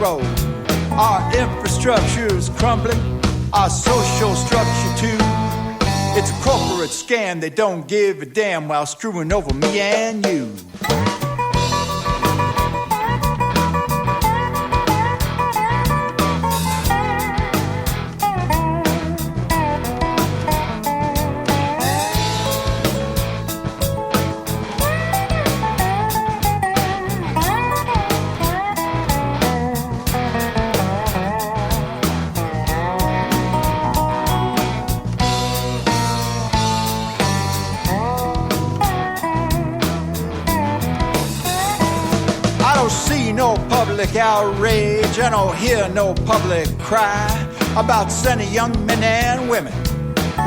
road. Our infrastructure's crumbling, our social structure too. It's a corporate scam, they don't give a damn while screwing over me and you. No public outrage, I don't hear no public cry about sending young men and women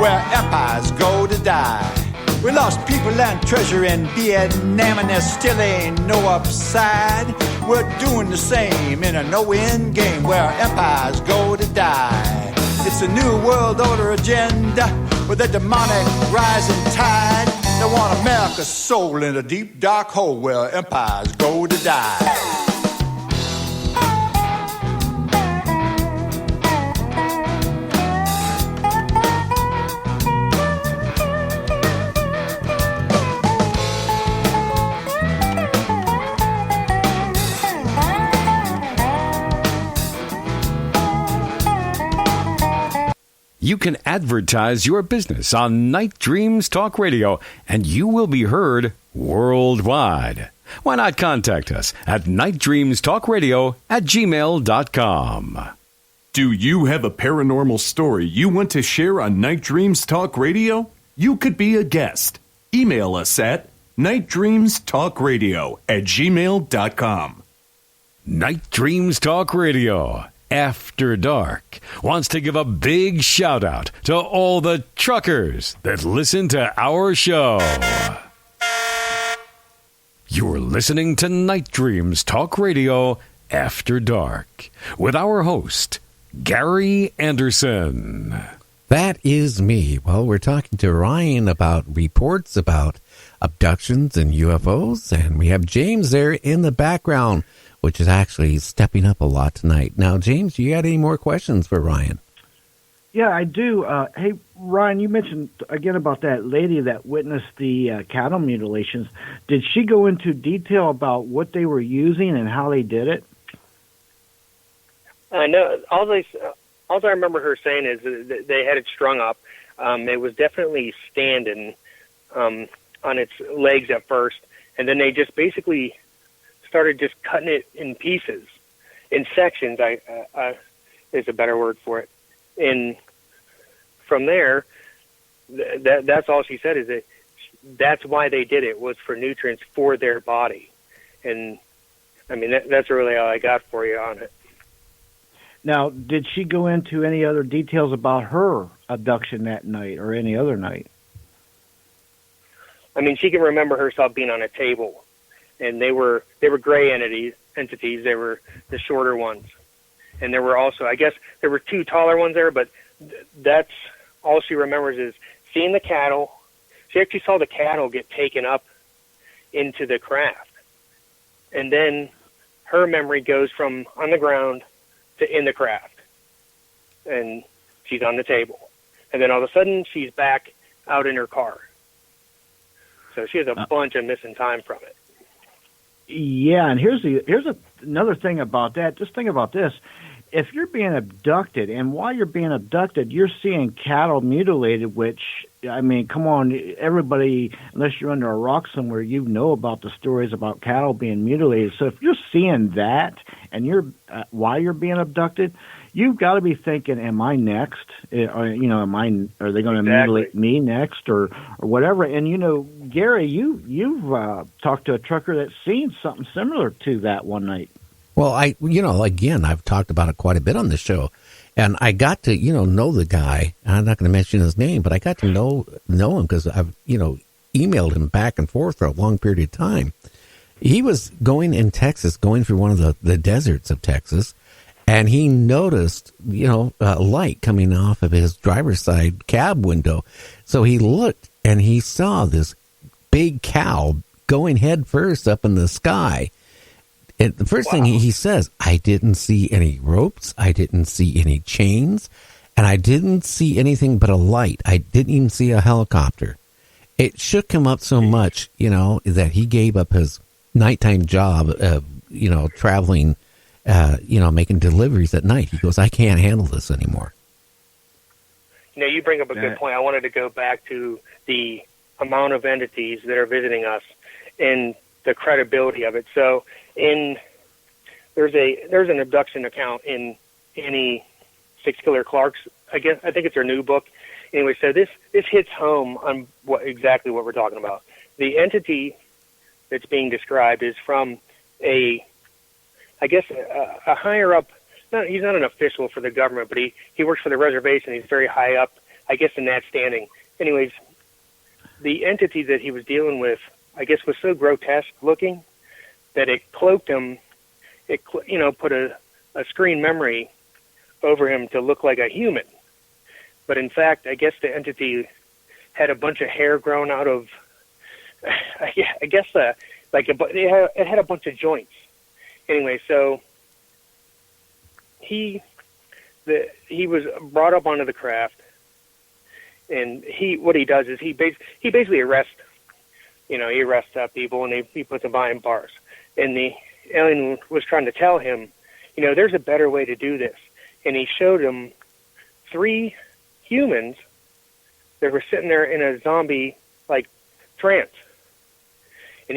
where empires go to die. We lost people and treasure in Vietnam and there still ain't no upside. We're doing the same in a no-win game where empires go to die. It's a new world order agenda with a demonic rising tide. They want America's soul in a deep dark hole where empires go to die. You can advertise your business on Night Dreams Talk Radio, and you will be heard worldwide. Why not contact us at nightdreamstalkradio@gmail.com. Do you have a paranormal story you want to share on Night Dreams Talk Radio? You could be a guest. Email us at nightdreamstalkradio@gmail.com. Night Dreams Talk Radio After Dark wants to give a big shout out to all the truckers that listen to our show. You're listening to Night Dreams Talk Radio After Dark with our host, Gary Anderson. That is me. Well, we're talking to Ryan about reports about abductions and UFOs, and we have James there in the background, which is actually stepping up a lot tonight. Now, James, you got any more questions for Ryan? Yeah, I do. Hey, Ryan, you mentioned again about that lady that witnessed the cattle mutilations. Did she go into detail about what they were using and how they did it? No, all I remember her saying is that they had it strung up. It was definitely standing on its legs at first, and then they just basically started just cutting it in pieces, in sections. Is a better word for it. And from there, that's all she said, is that that's why they did it, was for nutrients for their body. And I mean, that's really all I got for you on it. Now, did she go into any other details about her abduction that night or any other night? I mean, she can remember herself being on a table, and they were gray entities. They were the shorter ones, and there were also, I guess, there were two taller ones there. But that's all she remembers, is seeing the cattle. She actually saw the cattle get taken up into the craft, and then her memory goes from on the ground to in the craft, and she's on the table, and then all of a sudden she's back out in her car. So she has a bunch of missing time from it. Yeah, and here's another thing about that. Just think about this. If you're being abducted, and while you're being abducted, you're seeing cattle mutilated, which, I mean, come on, everybody, unless you're under a rock somewhere, you know about the stories about cattle being mutilated. So if you're seeing that, and you're while you're being abducted, you've got to be thinking, am I next? Or, you know, are they going to mutilate me next, or whatever? And, you know, Gary, you've talked to a trucker that's seen something similar to that one night. Well, I've talked about it quite a bit on the show, and I got to, know the guy. I'm not going to mention his name, but I got to know him because I've, emailed him back and forth for a long period of time. He was going in Texas, going through one of the deserts of Texas, and he noticed, a light coming off of his driver's side cab window. So he looked, and he saw this big cow going head first up in the sky. The first thing he says, I didn't see any ropes, I didn't see any chains, and I didn't see anything but a light. I didn't even see a helicopter. It shook him up so much, that he gave up his nighttime job of, traveling, making deliveries at night. He goes, I can't handle this anymore. You bring up a good point. I wanted to go back to the amount of entities that are visiting us and the credibility of it. So there's an abduction account in Annie Six Killer Clark's, I think it's her new book. Anyway, so this hits home on exactly what we're talking about. The entity that's being described is from a higher up. He's not an official for the government, but he works for the reservation. He's very high up, I guess, in that standing. Anyways, the entity that he was dealing with, I guess, was so grotesque looking that it cloaked him. It put a screen memory over him to look like a human. But in fact, I guess the entity had a bunch of hair grown out of, I guess, it had a bunch of joints. Anyway, so he was brought up onto the craft, and what he does is he basically arrests, he arrests people and he puts them behind bars. And the alien was trying to tell him, there's a better way to do this. And he showed him 3 humans that were sitting there in a zombie trance. And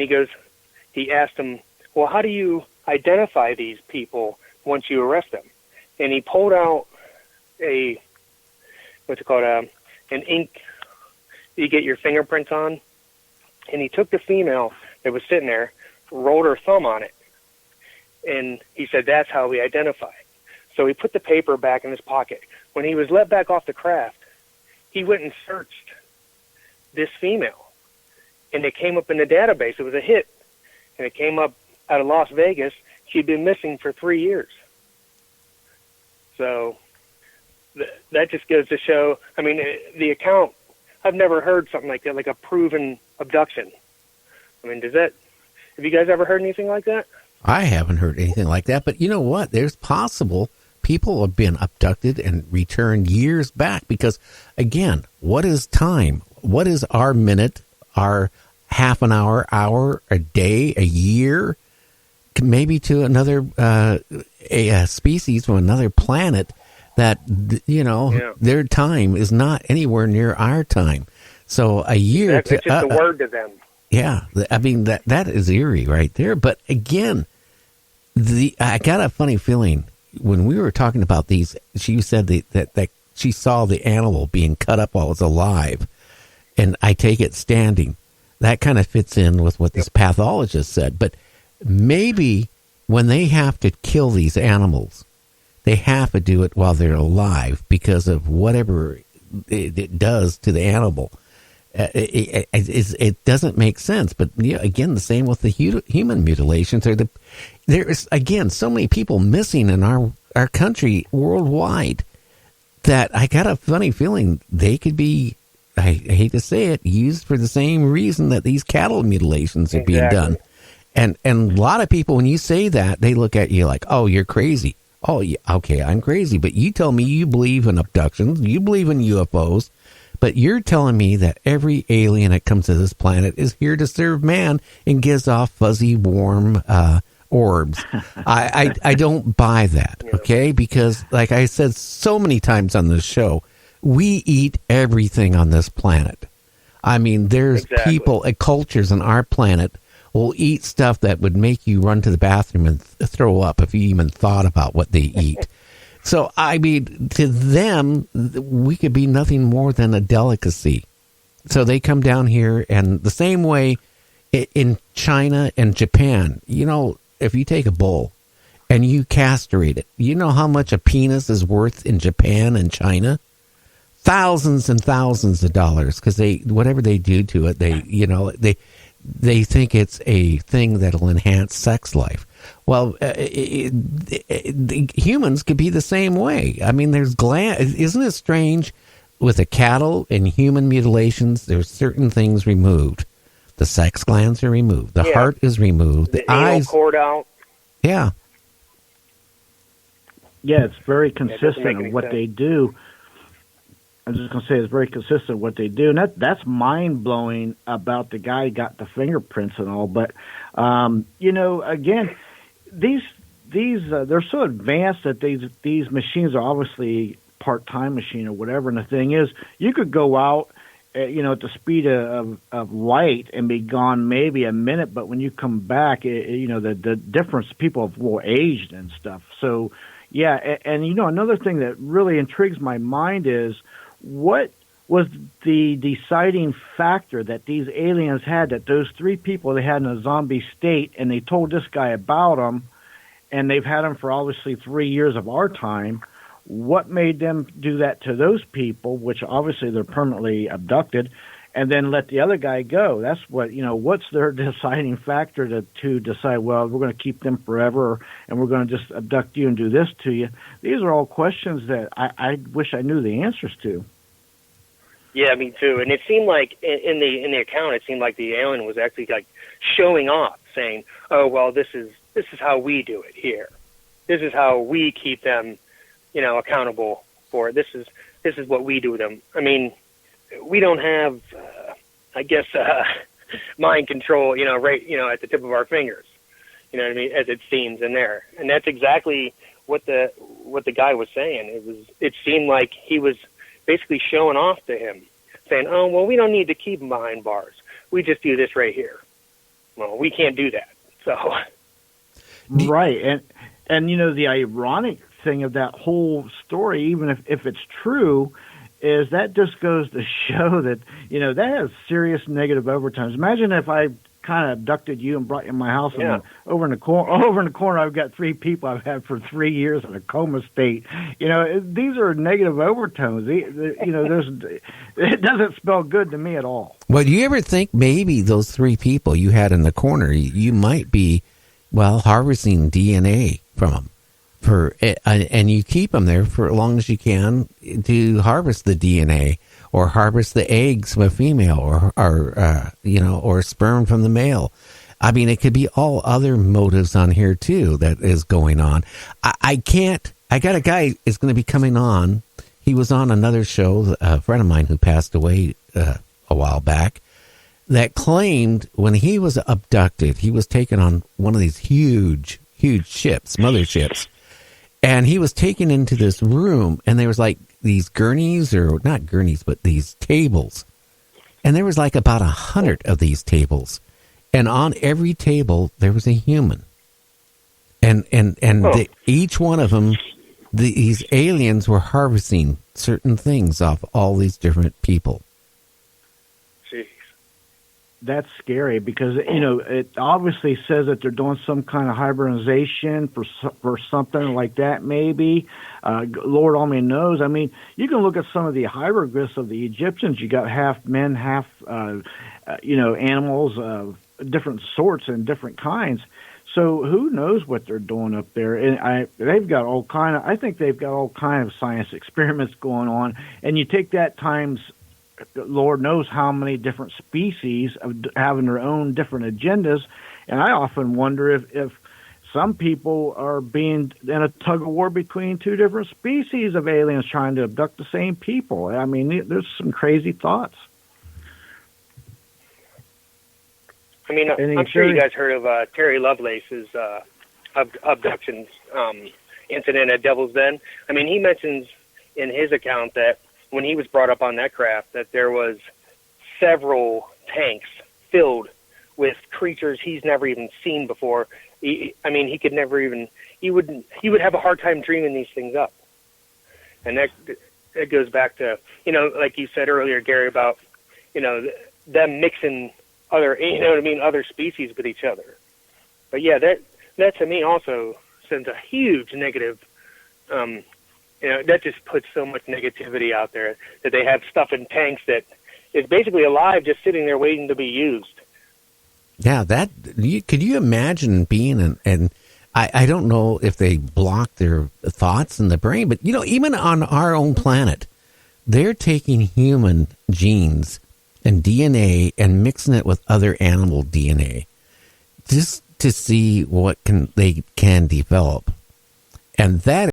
he asked him, well, how do you identify these people once you arrest them? And he pulled out an ink you get your fingerprints on, and he took the female that was sitting there, rolled her thumb on it, and he said, that's how we identify. So he put the paper back in his pocket. When he was let back off the craft, he went and searched this female, and it came up in the database. It was a hit, and it came up out of Las Vegas. She'd been missing for 3 years. So that just goes to show, the account, I've never heard something like that, like a proven abduction. Have you guys ever heard anything like that? I haven't heard anything like that, but you know what? There's possible people have been abducted and returned years back because, again, what is time? What is our minute, our half an hour, a day, a year, maybe to another a species from another planet that, their time is not anywhere near our time. So a year... It's just a word to them. Yeah, that is eerie right there. But again, I got a funny feeling when we were talking about these. She said that she saw the animal being cut up while it was alive, and I take it standing. That kind of fits in with what this pathologist said. But maybe when they have to kill these animals, they have to do it while they're alive because of whatever it does to the animal. It doesn't make sense, but again, the same with the human mutilations. There's again so many people missing in our country worldwide that I got a funny feeling they could be, I hate to say it, used for the same reason that these cattle mutilations are being done. And a lot of people, when you say that, they look at you like, oh, you're crazy. Oh, yeah, okay, I'm crazy, but you tell me you believe in abductions, you believe in UFOs. But you're telling me that every alien that comes to this planet is here to serve man and gives off fuzzy, warm orbs. I don't buy that, okay? Because, like I said so many times on this show, we eat everything on this planet. There's people, cultures on our planet will eat stuff that would make you run to the bathroom and throw up if you even thought about what they eat. So, to them, we could be nothing more than a delicacy. So they come down here, and the same way in China and Japan, if you take a bull and you castrate it, you know how much a penis is worth in Japan and China? Thousands and thousands of dollars, because whatever they do to it, they think it's a thing that'll enhance sex life. Well, humans could be the same way. There's isn't it strange? With the cattle and human mutilations, there's certain things removed. The sex glands are removed. The heart is removed. The eyes, cord out. Yeah. Yeah, it's very It doesn't make consistent any of what sense. they do. I'm just going to say it's very consistent what they do, and that's mind blowing about the guy who got the fingerprints and all. But again, these they're so advanced that these machines are obviously part-time machine or whatever. And the thing is, you could go out, at the speed of light and be gone maybe a minute, but when you come back, the difference, people have well aged and stuff. So yeah, and another thing that really intrigues my mind is, what was the deciding factor that these aliens had, that those three people they had in a zombie state, and they told this guy about them, and they've had them for obviously 3 years of our time. What made them do that to those people, which obviously they're permanently abducted, and then let the other guy go? That's what, what's their deciding factor to decide, well, we're going to keep them forever, and we're going to just abduct you and do this to you? These are all questions that I wish I knew the answers to. Yeah, me too. And it seemed like in the account, it seemed like the alien was actually like showing off, saying, "Oh, well, this is how we do it here. This is how we keep them, accountable for it. This is what we do with them." I mean, we don't have, mind control, right, at the tip of our fingers. You know what I mean? As it seems in there, and that's exactly what the guy was saying. It seemed like he was basically showing off to him, saying, "Oh, well, we don't need to keep them behind bars. We just do this right here." Well, we can't do that. So, right, and the ironic thing of that whole story, even if it's true, is that just goes to show that that has serious negative overtones. Imagine if I kind of abducted you and brought you in my house, and over in the corner I've got three people I've had for 3 years in a coma state. These are negative overtones. It doesn't spell good to me at all. Well, do you ever think maybe those three people you had in the corner, you might be, harvesting DNA from them, and you keep them there for as long as you can to harvest the DNA, or harvest the eggs from a female, or sperm from the male. I mean, it could be all other motives on here too that is going on. I got a guy is going to be coming on. He was on another show, a friend of mine who passed away a while back, that claimed when he was abducted, he was taken on one of these huge ships, motherships, and he was taken into this room, and there was like these gurneys, or not gurneys, but these tables. And there was like about 100 of these tables. And on every table, there was a human. And each one of them, these aliens were harvesting certain things off all these different people. jeez. That's scary because, it obviously says that they're doing some kind of hibernization for something like that, maybe. Lord only knows. I mean, you can look at some of the hieroglyphs of the Egyptians. You got half men, half, animals of different sorts and different kinds. So who knows what they're doing up there? And I think they've got all kind of science experiments going on. And you take that times, Lord knows how many different species of having their own different agendas. And I often wonder if some people are being in a tug of war between two different species of aliens trying to abduct the same people. I mean, there's some crazy thoughts. I mean, I'm sure you guys heard of Terry Lovelace's abductions incident at Devil's Den. I mean, he mentions in his account that when he was brought up on that craft, that there was several tanks filled with creatures he's never even seen before. He would have a hard time dreaming these things up. And that goes back to, like you said earlier, Gary, about, them mixing other species with each other. But yeah, that to me also sends a huge negative, that just puts so much negativity out there that they have stuff in tanks that is basically alive, just sitting there waiting to be used. Yeah, could you imagine being and I don't know if they block their thoughts in the brain, but even on our own planet, they're taking human genes and DNA and mixing it with other animal DNA. Just to see what they can develop. And that